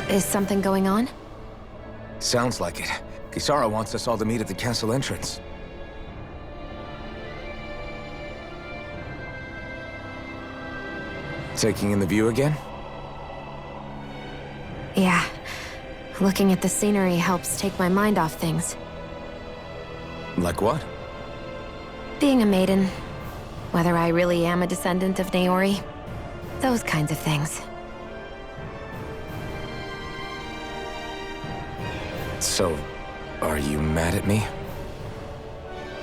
Is something going on? Sounds like it. Kisara wants us all to meet at the castle entrance. Taking in the view again? Yeah. Looking at the scenery helps take my mind off things. Like what? Being a maiden. Whether I really am a descendant of Naori. Those kinds of things. So, are you mad at me?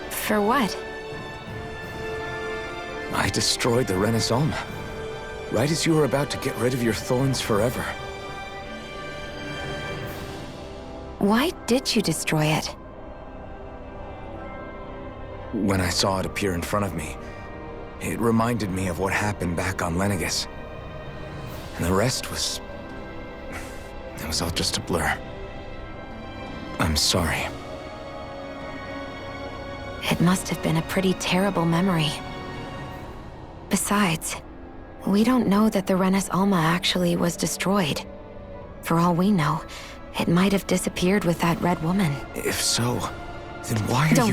For what? I destroyed the Renis Alma. Right as you were about to get rid of your thorns forever. Why did you destroy it? When I saw it appear in front of me, it reminded me of what happened back on Lenegis. And the rest was... it was all just a blur. I'm sorry. It must have been a pretty terrible memory. Besides, we don't know that the Renis Alma actually was destroyed. For all we know, it might have disappeared with that red woman. If so, then why are Don't.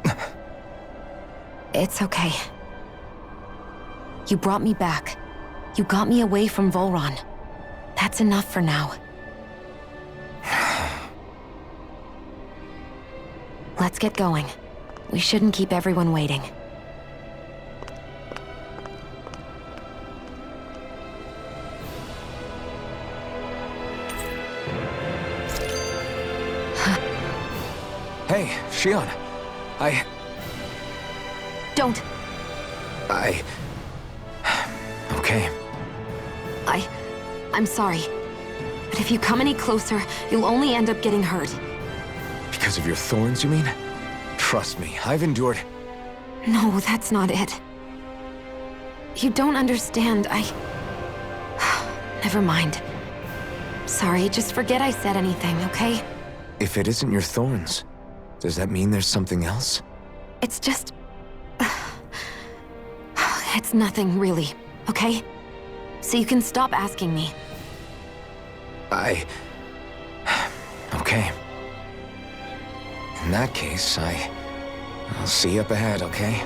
you... It's okay. You brought me back. You got me away from Volron. That's enough for now. Let's get going. We shouldn't keep everyone waiting. Hey, Shion. Don't! Okay. I'm sorry. But if you come any closer, you'll only end up getting hurt. Because of your thorns, you mean? Trust me, I've endured... No, that's not it. You don't understand, Never mind. Sorry, just forget I said anything, okay? If it isn't your thorns, does that mean there's something else? It's just... It's nothing, really, okay? So you can stop asking me. Okay. In that case, I'll see you up ahead, okay?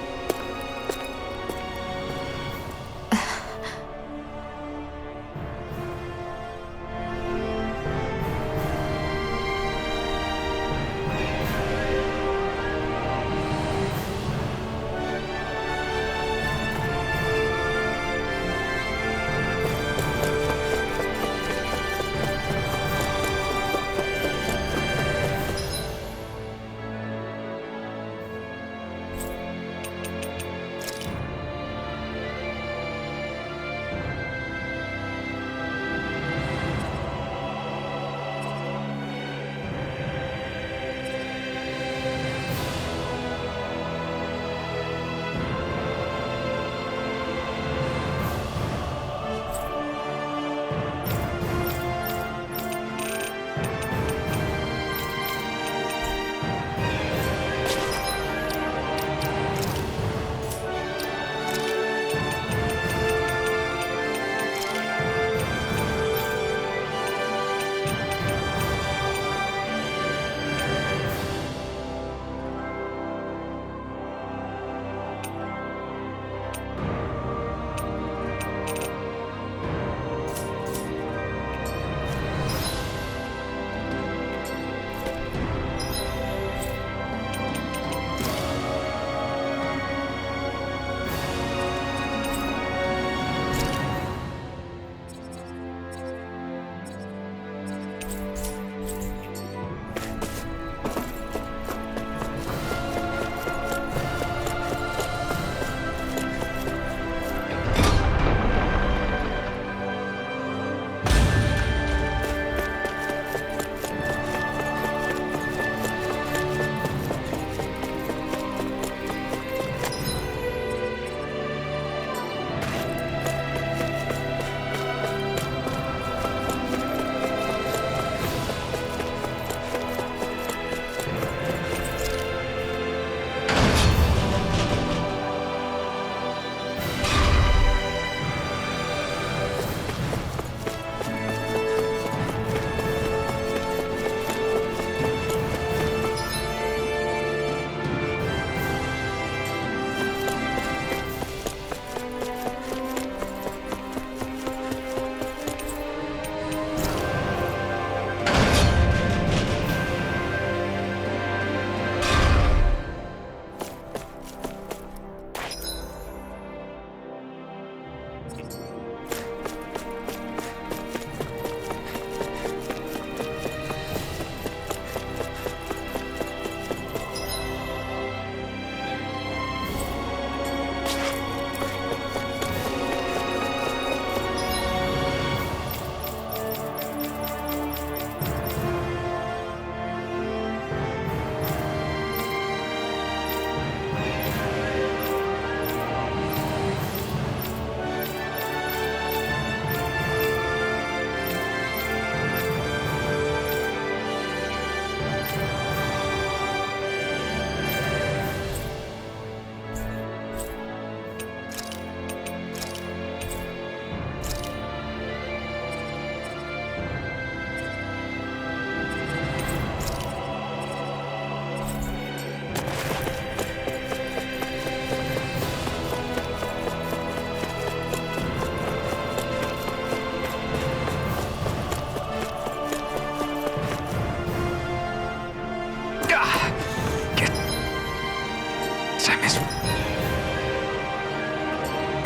I miss...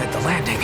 At the landing.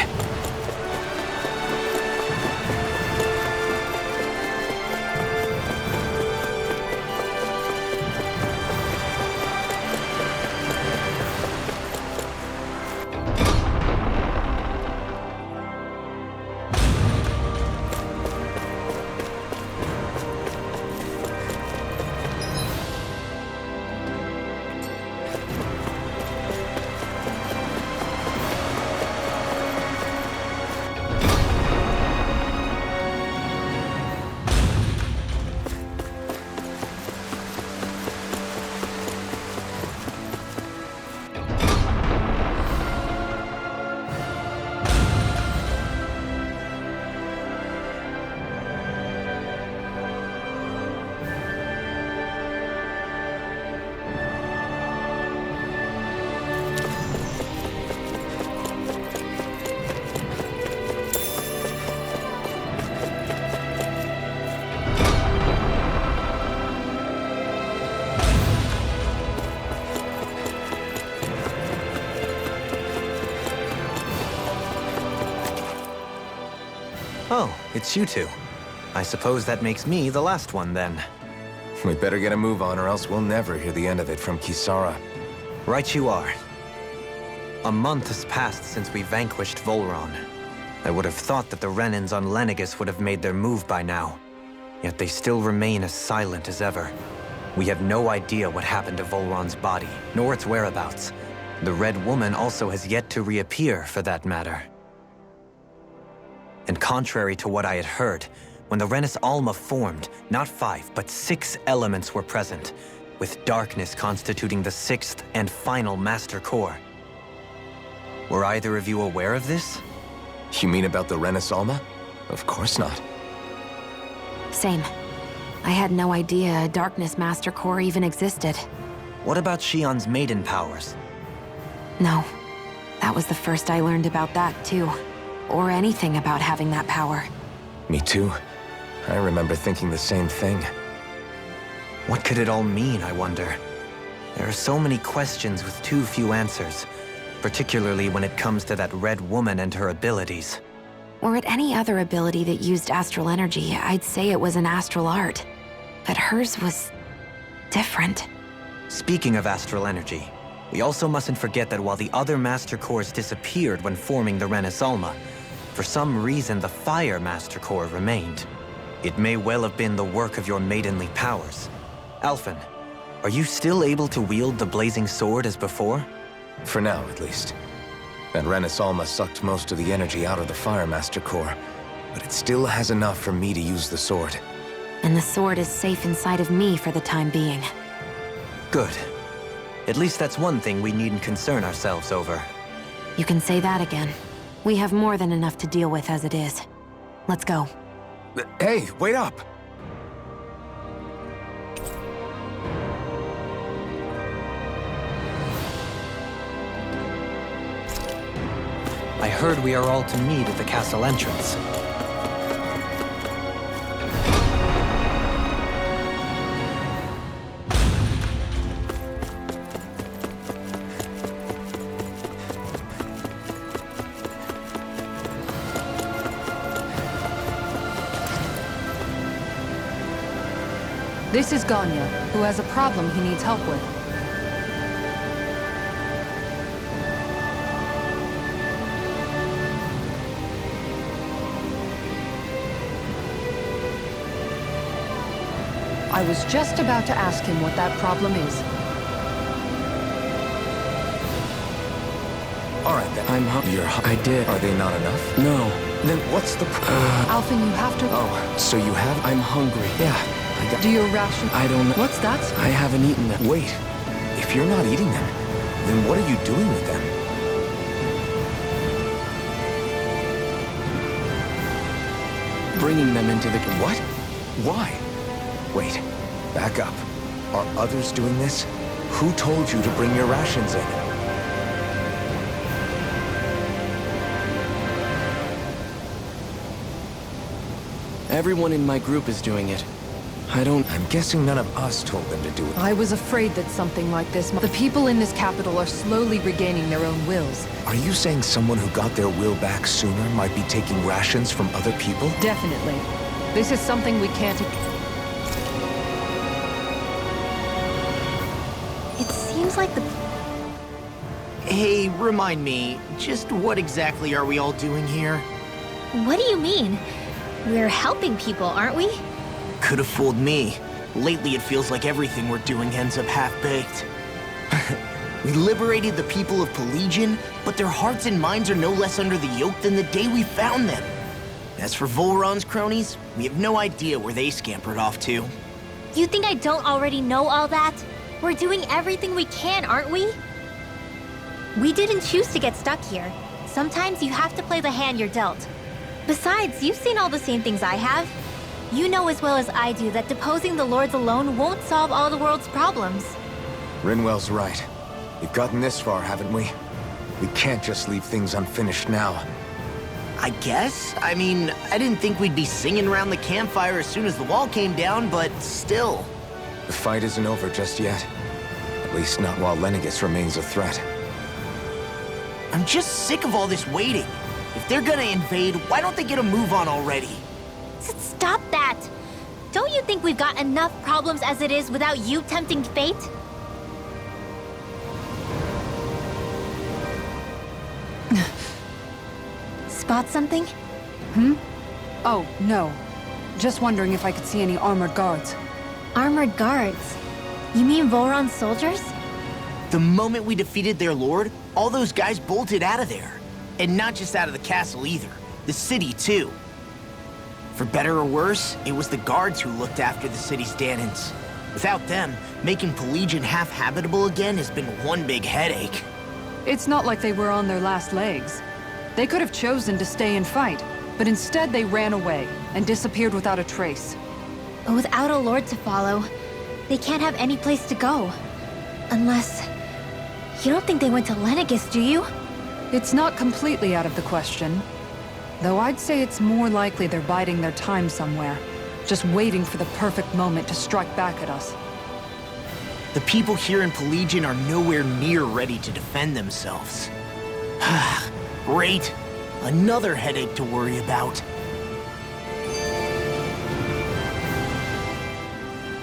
Oh, it's you two. I suppose that makes me the last one, then. We better get a move on, or else we'll never hear the end of it from Kisara. Right you are. A month has passed since we vanquished Volron. I would have thought that the Renans on Lenegis would have made their move by now. Yet they still remain as silent as ever. We have no idea what happened to Volron's body, nor its whereabouts. The Red Woman also has yet to reappear, for that matter. And contrary to what I had heard, when the Renis Alma formed, not 5, but 6 elements were present, with darkness constituting the 6th and final Master Core. Were either of you aware of this? You mean about the Renis Alma? Of course not. Same. I had no idea a Darkness Master Core even existed. What about Shion's maiden powers? No. That was the first I learned about that, too. Or anything about having that power. Me too. I remember thinking the same thing. What could it all mean, I wonder? There are so many questions with too few answers, particularly when it comes to that Red Woman and her abilities. Or at any other ability that used astral energy, I'd say it was an astral art. But hers was... different. Speaking of astral energy, we also mustn't forget that while the other Master Cores disappeared when forming the Renis Alma, for some reason the Fire Master Core remained. It may well have been the work of your maidenly powers. Alphen, are you still able to wield the blazing sword as before? For now, at least. That Renis Alma sucked most of the energy out of the Fire Master Core, but it still has enough for me to use the sword. And the sword is safe inside of me for the time being. Good. At least that's one thing we needn't concern ourselves over. You can say that again. We have more than enough to deal with as it is. Let's go. Hey, wait up! I heard we are all to meet at the castle entrance. This is Ganya, who has a problem he needs help with. I was just about to ask him what that problem is. All right, then. I did. Are they not enough? No. Then what's the Alphen, you have to... Oh, so you have... I'm hungry. Yeah, I got... Do your ration... I don't know. What's that? I haven't eaten them. Wait, if you're not eating them, then what are you doing with them? Bringing them into the... What? Why? Wait, back up. Are others doing this? Who told you to bring your rations in? Everyone in my group is doing it. I'm guessing none of us told them to do it. I was afraid that something like this. The people in this capital are slowly regaining their own wills. Are you saying someone who got their will back sooner might be taking rations from other people? Definitely. This is something we can't. It seems like the... Hey, remind me, just what exactly are we all doing here? What do you mean? We're helping people, aren't we? Could have fooled me. Lately, it feels like everything we're doing ends up half-baked. We liberated the people of Pelegion, but their hearts and minds are no less under the yoke than the day we found them. As for Volron's cronies, we have no idea where they scampered off to. You think I don't already know all that? We're doing everything we can, aren't we? We didn't choose to get stuck here. Sometimes you have to play the hand you're dealt. Besides, you've seen all the same things I have. You know as well as I do that deposing the lords alone won't solve all the world's problems. Rinwell's right. We've gotten this far, haven't we? We can't just leave things unfinished now. I guess? I mean, I didn't think we'd be singing around the campfire as soon as the wall came down, but still. The fight isn't over just yet. At least not while Lenegis remains a threat. I'm just sick of all this waiting. If they're gonna invade, why don't they get a move on already? Stop that! Don't you think we've got enough problems as it is without you tempting fate? Spot something? Oh, no. Just wondering if I could see any armored guards. Armored guards? You mean Volron's soldiers? The moment we defeated their lord, all those guys bolted out of there. And not just out of the castle either. The city, too. For better or worse, it was the guards who looked after the city's Dahnans. Without them, making Pelegion half-habitable again has been one big headache. It's not like they were on their last legs. They could have chosen to stay and fight, but instead they ran away and disappeared without a trace. But without a lord to follow, they can't have any place to go. Unless... You don't think they went to Lenegis, do you? It's not completely out of the question. Though I'd say it's more likely they're biding their time somewhere, just waiting for the perfect moment to strike back at us. The people here in Pelegion are nowhere near ready to defend themselves. Great. Another headache to worry about.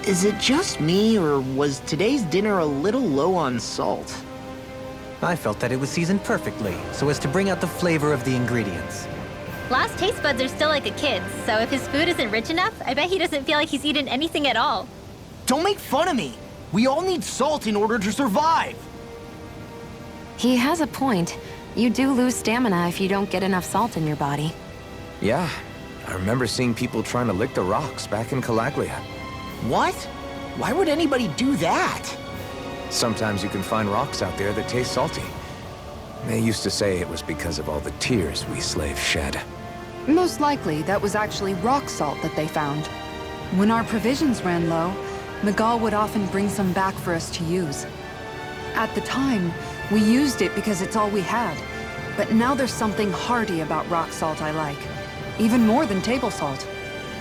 Is it just me, or was today's dinner a little low on salt? I felt that it was seasoned perfectly, so as to bring out the flavor of the ingredients. Last taste buds are still like a kid's, so if his food isn't rich enough, I bet he doesn't feel like he's eaten anything at all. Don't make fun of me! We all need salt in order to survive! He has a point. You do lose stamina if you don't get enough salt in your body. Yeah, I remember seeing people trying to lick the rocks back in Calaglia. What? Why would anybody do that? Sometimes you can find rocks out there that taste salty. They used to say it was because of all the tears we slaves shed. Most likely, that was actually rock salt that they found. When our provisions ran low, Miguel would often bring some back for us to use. At the time, we used it because it's all we had. But now there's something hearty about rock salt I like. Even more than table salt.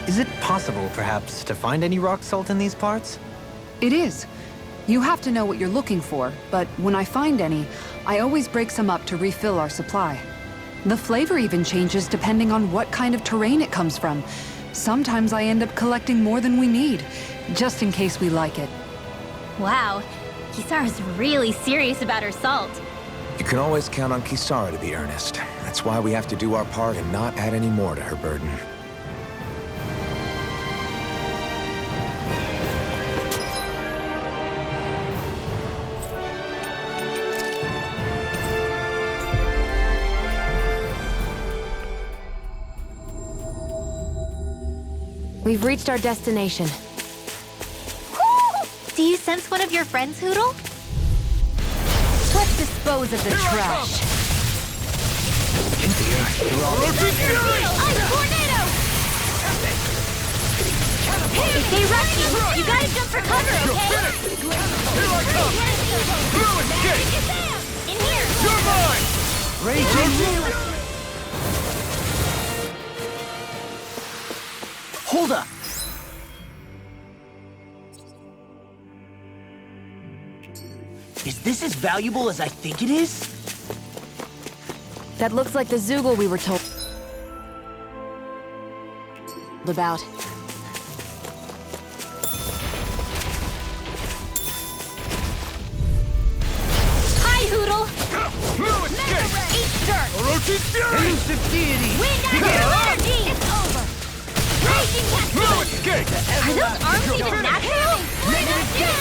Is it possible, perhaps, to find any rock salt in these parts? It is. You have to know what you're looking for, but when I find any, I always break some up to refill our supply. The flavor even changes depending on what kind of terrain it comes from. Sometimes I end up collecting more than we need, just in case we like it. Wow, Kisara's really serious about her salt. You can always count on Kisara to be earnest. That's why we have to do our part and not add any more to her burden. We've reached our destination. Do you sense one of your friends, Hootle? Let's dispose of the trash. Tornado! If they rush you, you gotta jump for cover, okay? Here I come! Blue escape! In here! You're mine! Raging! Hold up! Is this as valuable as I think it is? That looks like the Zoogle we were told about. Hi, Hoodle! Blue escape! Eat dirt! Orochi's fury! Elusive deity! Wind after energy! It's over! Raging Blue Cascade! escape! Are those arms even natural? Glacial Spear!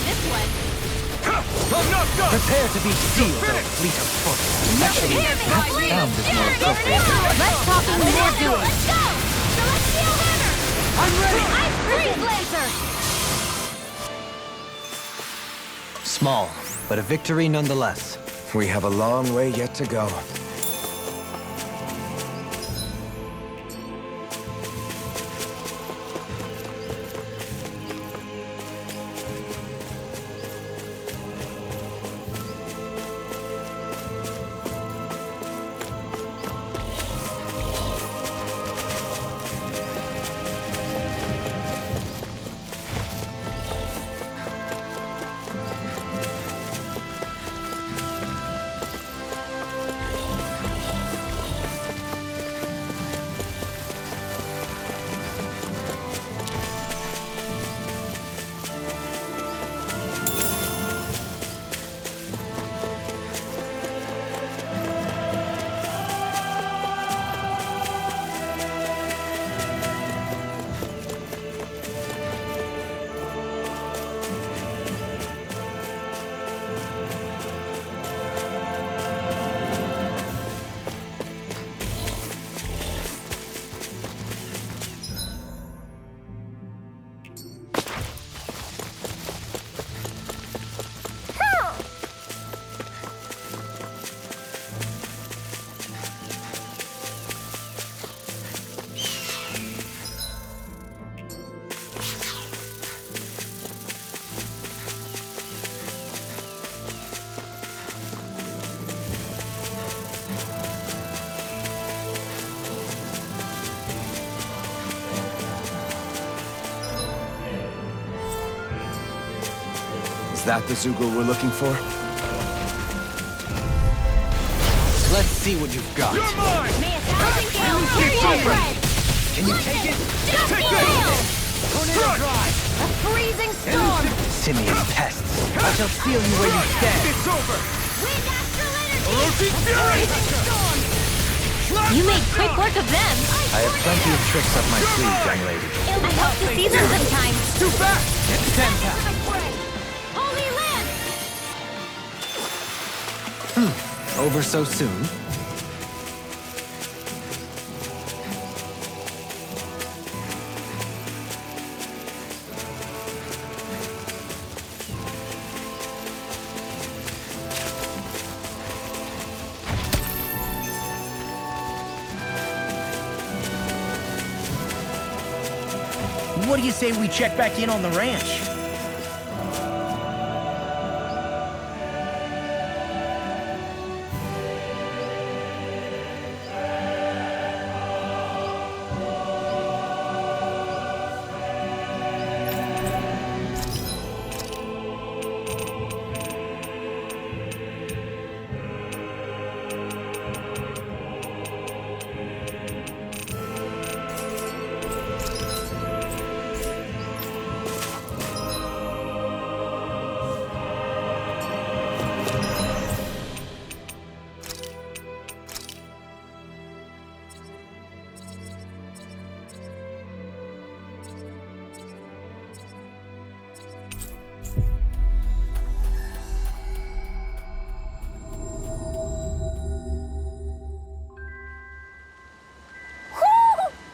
This one! I'm not done! Prepare to be sealed, O fleet of foot. Actually, that sound is more appropriate. Less talking, more doing! Let's go! Celestial Hammer! I'm ready! Ice Freeze Lancer! Small, but a victory nonetheless. We have a long way yet to go. Is that the Zoogle we're looking for? Let's see what you've got. You're mine! May 1,000 gales carry your bread! Can you take it? Dusty this! Gale! Tornado drive! A freezing storm! Simian pests. I shall seal you where you stand. It's over! Wind Astral Energy! Orochi's fury! Freezing storm! You made quick work of them! I have plenty of tricks up my sleeve, young lady. I hope to see them sometime! Too fast! Stand back. Holy Land! Over so soon? What do you say we check back in on the ranch?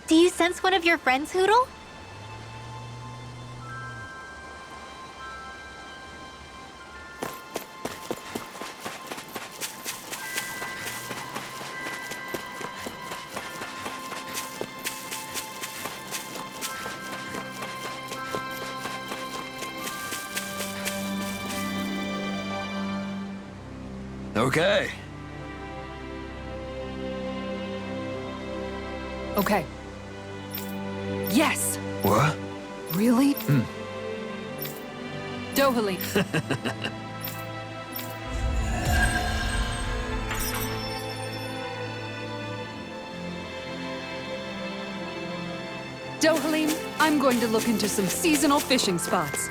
Do you sense one of your friends, Hoodle? Okay. Okay. Yes! What? Really? Dohalim. Dohalim, I'm going to look into some seasonal fishing spots.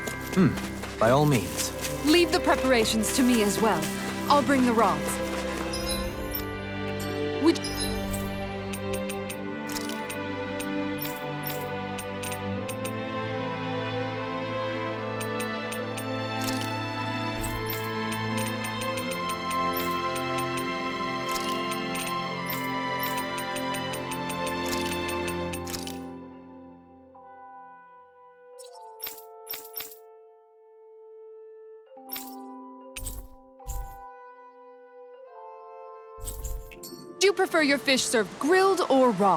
By all means. Leave the preparations to me as well. I'll bring the rods. Would... Do you prefer your fish served grilled or raw?